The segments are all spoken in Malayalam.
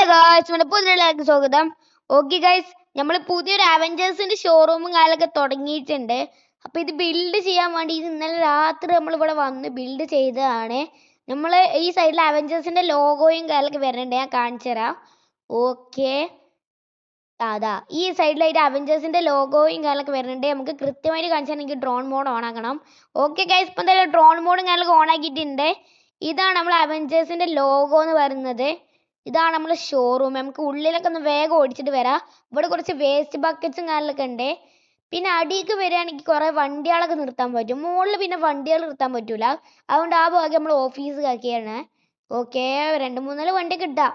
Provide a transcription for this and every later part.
ഗായ്സ് നമ്മുടെ പുതിയ സ്വാഗതം. ഓക്കെ ഗായ്സ്, നമ്മൾ പുതിയൊരു അവഞ്ചേഴ്സിന്റെ ഷോറൂമും കാലൊക്കെ തുടങ്ങിയിട്ടുണ്ട്. അപ്പൊ ഇത് ബിൽഡ് ചെയ്യാൻ വേണ്ടി ഇന്നലെ രാത്രി നമ്മൾ ഇവിടെ വന്ന് ബിൽഡ് ചെയ്തതാണ്. നമ്മൾ ഈ സൈഡിൽ അവഞ്ചേഴ്സിന്റെ ലോഗോയും കാലൊക്കെ വരുന്നുണ്ട്, ഞാൻ കാണിച്ചു തരാം. ഓക്കെ, അതാ ഈ സൈഡിലായിട്ട് അവഞ്ചേഴ്സിന്റെ ലോഗോയും കാലൊക്കെ വരുന്നുണ്ട്. നമുക്ക് കൃത്യമായിട്ട് കാണിച്ചാൽ എനിക്ക് ഡ്രോൺ മോഡ് ഓൺ ആക്കണം. ഓക്കെ ഗൈസ്, ഇപ്പം എന്തായാലും ഡ്രോൺ മോഡും കാലൊക്കെ ഓൺ ആക്കിയിട്ടുണ്ട്. ഇതാണ് നമ്മൾ അവഞ്ചേഴ്സിന്റെ ലോഗോ എന്ന് പറയുന്നത്. ഇതാണ് നമ്മുടെ ഷോറൂം. നമുക്ക് ഉള്ളിലൊക്കെ ഒന്ന് വേഗം ഓടിച്ചിട്ട് വരാം. ഇവിടെ കുറച്ച് വേസ്റ്റ് ബക്കറ്റ്സും കാര്യങ്ങളൊക്കെ ഉണ്ട്. പിന്നെ അടിയിലേക്ക് വരികയാണെങ്കിൽ കുറേ വണ്ടികളൊക്കെ നിർത്താൻ പറ്റും. മുകളിൽ പിന്നെ വണ്ടികൾ നിർത്താൻ പറ്റൂല. അതുകൊണ്ട് ആ ഭാഗം നമ്മൾ ഓഫീസ് ആക്കിയാണ്. ഓക്കെ, 2-3 വണ്ടി കിട്ടാം.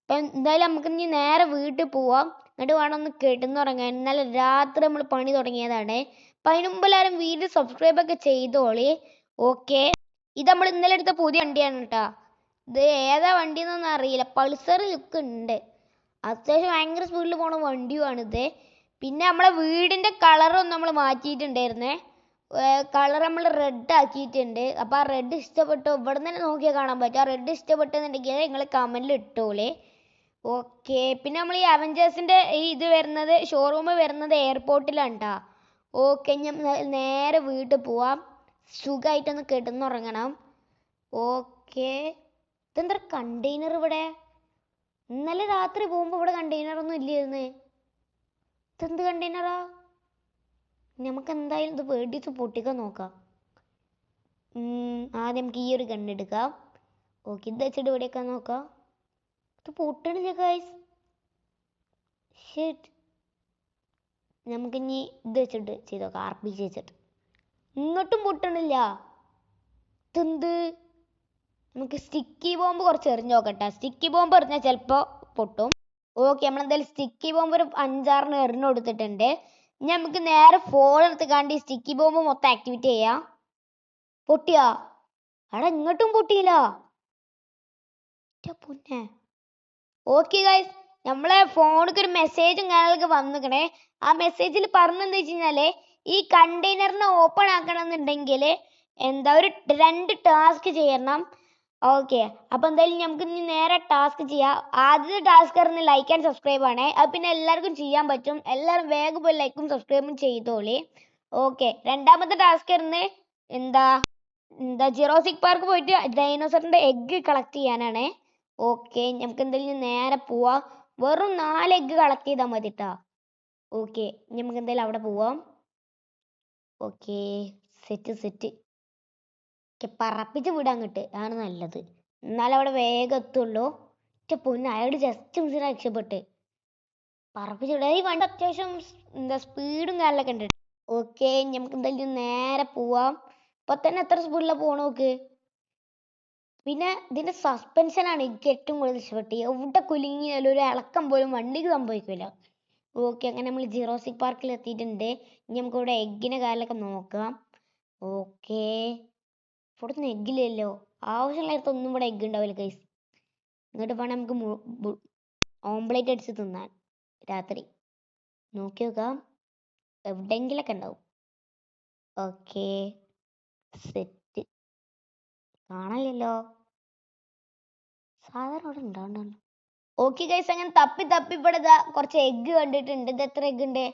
അപ്പം എന്തായാലും നമുക്ക് ഇനി നേരെ വീട്ടിൽ പോവാം. എന്നിട്ട് വേണം ഒന്ന് കിടന്നുറങ്ങാൻ. ഇന്നലെ രാത്രി നമ്മൾ പണി തുടങ്ങിയതാണ്. അപ്പം അതിന് മുമ്പ് എല്ലാവരും വീഡിയോ സബ്സ്ക്രൈബ് ഒക്കെ ചെയ്തോളി. ഓക്കെ, ഇത് നമ്മൾ ഇന്നലെ എടുത്ത പുതിയ വണ്ടിയാണ് കേട്ടോ. ഇത് ഏതാ വണ്ടി എന്നൊന്നും അറിയില്ല. പൾസർ ലുക്ക് ഉണ്ട്. അത്യാവശ്യം ഭയങ്കര സ്പീഡിൽ പോണ വണ്ടിയുമാണിത്. പിന്നെ നമ്മളെ വീടിൻ്റെ കളറൊന്നും നമ്മൾ മാറ്റിയിട്ടുണ്ടായിരുന്നേ. കളർ നമ്മൾ റെഡ് ആക്കിയിട്ടുണ്ട്. അപ്പോൾ ആ റെഡ് ഇഷ്ടപ്പെട്ടോ ഇവിടെ തന്നെ നോക്കിയാൽ കാണാൻ പറ്റും. ആ റെഡ് ഇഷ്ടപ്പെട്ടെന്നുണ്ടെങ്കിൽ നിങ്ങൾ കമൻറ്റിൽ ഇട്ടോളേ. ഓക്കെ, പിന്നെ നമ്മൾ ഈ അവഞ്ചേഴ്സിൻ്റെ ഇത് വരുന്നത് ഷോറൂം വരുന്നത് എയർപോർട്ടിലാണ് കേട്ടോ. ഓക്കെ, ഞാൻ നേരെ വീട്ടിൽ പോവാം. സുഖമായിട്ടൊന്ന് കിടന്നുറങ്ങണം. ഓക്കെ, ഇതെന്താ കണ്ടെയ്നർ ഇവിടെ? ഇന്നലെ രാത്രി പോകുമ്പോൾ ഇവിടെ കണ്ടെയ്നറൊന്നും ഇല്ലായിരുന്നു. ഇതെന്ത് കണ്ടെയ്നറാ? നമുക്ക് എന്തായാലും ഇത് പേടിച്ച് പൊട്ടിക്കാൻ നോക്കാം. ആദ്യം നമുക്ക് ഈ ഒരു ഗണ്ണെടുക്കാം. ഓക്കെ, ഇത് വെച്ചിട്ട് ഇവിടെയൊക്കെ നോക്കാം. ഇത് പൊട്ടണില്ല ഗൈസ്. ഷിറ്റ്, നമുക്കിനി ഇത് വെച്ചിട്ട് ചെയ്ത് നോക്കാം. RPG വെച്ചിട്ട് ഇങ്ങോട്ടും പൊട്ടണില്ല. ഇതെന്ത്? നമുക്ക് സ്റ്റിക്കി ബോംബ് കുറച്ച് എറിഞ്ഞ് നോക്കട്ടെ. സ്റ്റിക്കി ബോംബ് എറിഞ്ഞാൽ ചിലപ്പോൾ പൊട്ടും. ഓക്കെ, നമ്മളെന്തായാലും സ്റ്റിക്കി ബോംബ് ഒരു 5-6 എറിഞ്ഞ് കൊടുത്തിട്ടുണ്ട്. ഇനി നമുക്ക് നേരെ ഫോൺ എടുത്ത് കണ്ട് ഈ സ്റ്റിക്കി ബോംബ് മൊത്തം ആക്ടിവേറ്റ് ചെയ്യാം. പൊട്ടിയാ? അവിടെ ഇങ്ങോട്ടും പൊട്ടിയില്ല. പൊന്നെ. ഓക്കെ ഗൈസ്, നമ്മളെ ഫോണിലേക്ക് ഒരു മെസ്സേജും കാര്യങ്ങളൊക്കെ വന്നിക്കണേ. ആ മെസ്സേജിൽ പറഞ്ഞെന്താ വെച്ച് കഴിഞ്ഞാൽ ഈ കണ്ടെയ്നറിനെ ഓപ്പൺ ആക്കണം എന്നുണ്ടെങ്കിൽ ഒരു 2 ടാസ്ക് ചെയ്യണം. ഓക്കെ, അപ്പോൾ എന്തായാലും നമുക്ക് ഇനി നേരെ ടാസ്ക് ചെയ്യാം. ആദ്യത്തെ ടാസ്ക് പറഞ്ഞ് ലൈക്ക് ആൻഡ് സബ്സ്ക്രൈബ് ആണ്. അത് പിന്നെ എല്ലാവർക്കും ചെയ്യാൻ പറ്റും. എല്ലാവരും വേഗം പോയി ലൈക്കും സബ്സ്ക്രൈബും ചെയ്തോളി. ഓക്കെ, രണ്ടാമത്തെ ടാസ്ക് പറഞ്ഞ് ജിറാസിക് പാർക്ക് പോയിട്ട് ഡൈനോസറിൻ്റെ എഗ്ഗ് കളക്ട് ചെയ്യാനാണ്. ഓക്കെ, നമുക്ക് എന്തായാലും നേരെ പോവാം. വെറും 4 എഗ്ഗ് കളക്ട് ചെയ്താൽ മതി കേട്ടോ. ഓക്കെ, നമുക്ക് എന്തായാലും അവിടെ പോവാം. ഓക്കെ, സെറ്റ് പറപ്പിച്ച് വിടാൻ കിട്ടും, അതാണ് നല്ലത്. എന്നാലും അവിടെ വേഗം എത്തുള്ളൂ. പൊന്ന്, അയാൾ ജസ്റ്റ് മിസ്സിന് രക്ഷപ്പെട്ട്. പറപ്പിച്ച് വിടാൻ ഈ വണ്ടി അത്യാവശ്യം സ്പീഡും കാര്യങ്ങളൊക്കെ ഉണ്ട്. ഓക്കെ, നമുക്ക് എന്തായാലും നേരെ പോവാം. ഇപ്പൊ തന്നെ എത്ര സ്പീഡിലാണ് പോകണം നോക്ക്. പിന്നെ ഇതിന്റെ സസ്പെൻഷനാണ് എനിക്ക് ഏറ്റവും കൂടുതൽ ഇഷ്ടപ്പെട്ടത്. എവിടെ കുലുങ്ങിയാലും ഒരു ഇളക്കം പോലും വണ്ടിക്ക് സംഭവിക്കില്ല. ഓക്കെ, അങ്ങനെ നമ്മൾ ജിറാസിക് പാർക്കിൽ എത്തിയിട്ടുണ്ട്. ഇനി നമുക്ക് ഇവിടെ എഗ്ഗിനെ കാര്യങ്ങളൊക്കെ നോക്കാം. ഓക്കെ, ഇവിടുന്ന് എഗ്ഗില്ലല്ലോ. ആവശ്യമുള്ള ഒന്നും ഇവിടെ എഗ്ഗ് ഉണ്ടാവില്ല ഗൈസ്. ഇങ്ങോട്ട് വേണം നമുക്ക് ഓംപ്ലേറ്റ് അടിച്ച് തിന്നാൻ രാത്രി. നോക്കി നോക്കാം, എവിടെയെങ്കിലൊക്കെ ഉണ്ടാവും. Okay, set. കാണാനില്ലല്ലോ. സാധാരണ ഇവിടെ ഉണ്ടാവണ്ടല്ലോ. ഓക്കെ ഗൈസ്, അങ്ങനെ തപ്പി ഇവിടെ കുറച്ച് എഗ്ഗ് കണ്ടിട്ടുണ്ട്. ഇത് എത്ര എഗ്ഗ് ഉണ്ട്?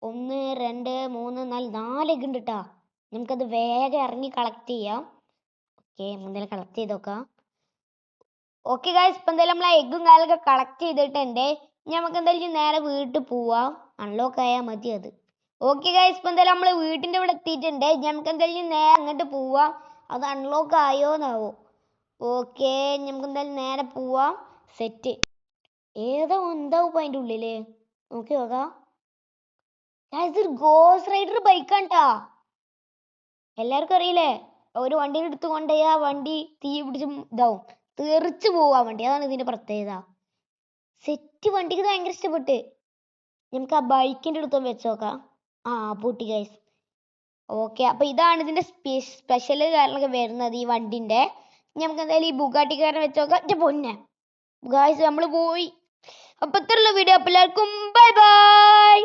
1 2 3 4 എഗ്ഗ് ഉണ്ട് കേട്ടോ. നമുക്കത് വേഗം ഇറങ്ങി കളക്ട് ചെയ്യാം. ഓക്കെ, എന്തായാലും കളക്ട് ചെയ്ത് നോക്കാം. ഓക്കെ ഗൈസ്, ഇപ്പം എന്തായാലും നമ്മൾ ആ എഗ്ഗും കാലൊക്കെ കളക്ട് ചെയ്തിട്ടുണ്ട്. ഇനി നമുക്ക് എന്തായാലും നേരെ വീട്ടിൽ പോവാം. അൺലോക്ക് ആയാൽ മതി അത്. ഓക്കെ ഗൈസ്, ഇപ്പം എന്തായാലും നമ്മൾ വീട്ടിൻ്റെ ഇവിടെ എത്തിയിട്ടുണ്ട്. നമുക്ക് എന്തായാലും നേരെ അങ്ങോട്ട് പോവാം. അത് അൺലോക്ക് ആയോന്നാവോ? ഓക്കെ, നമുക്ക് എന്തായാലും നേരെ പോവാം. സെറ്റ്. എന്താവും ഇപ്പം അതിൻ്റെ ഉള്ളില്? നോക്കി നോക്കാം. ഇതൊരു ഗോസ്റ്റ് റൈഡർ ബൈക്കാണ് ട്ടാ. എല്ലാവർക്കും അറിയില്ലേ, ഒരു വണ്ടിയുടെ അടുത്ത് കൊണ്ടുപോയി ആ വണ്ടി തീ പിടിച്ച് ഇതാവും, തെറിച്ച് പോവാ വണ്ടി. അതാണ് ഇതിന്റെ പ്രത്യേകത. സെറ്റ്, വണ്ടിക്ക് ഭയങ്കര ഇഷ്ടപ്പെട്ട്. നമുക്ക് ആ ബൈക്കിന്റെ അടുത്ത് വെച്ച് നോക്കാം. പൂട്ടി ഗൈസ്. ഓക്കെ, അപ്പൊ ഇതാണ് ഇതിന്റെ സ്പെഷ്യൽ കാര്യങ്ങളൊക്കെ വരുന്നത് ഈ വണ്ടിന്റെ. നമുക്ക് എന്തായാലും ഈ ബുഗാട്ടിക്കാരനെ വെച്ച് നോക്കാം. പൊന്നെ ഗൈസ്, നമ്മൾ പോയി. അപ്പൊ ഇത്രയുള്ള വീഡിയോ. എല്ലാവർക്കും ബൈ ബൈ.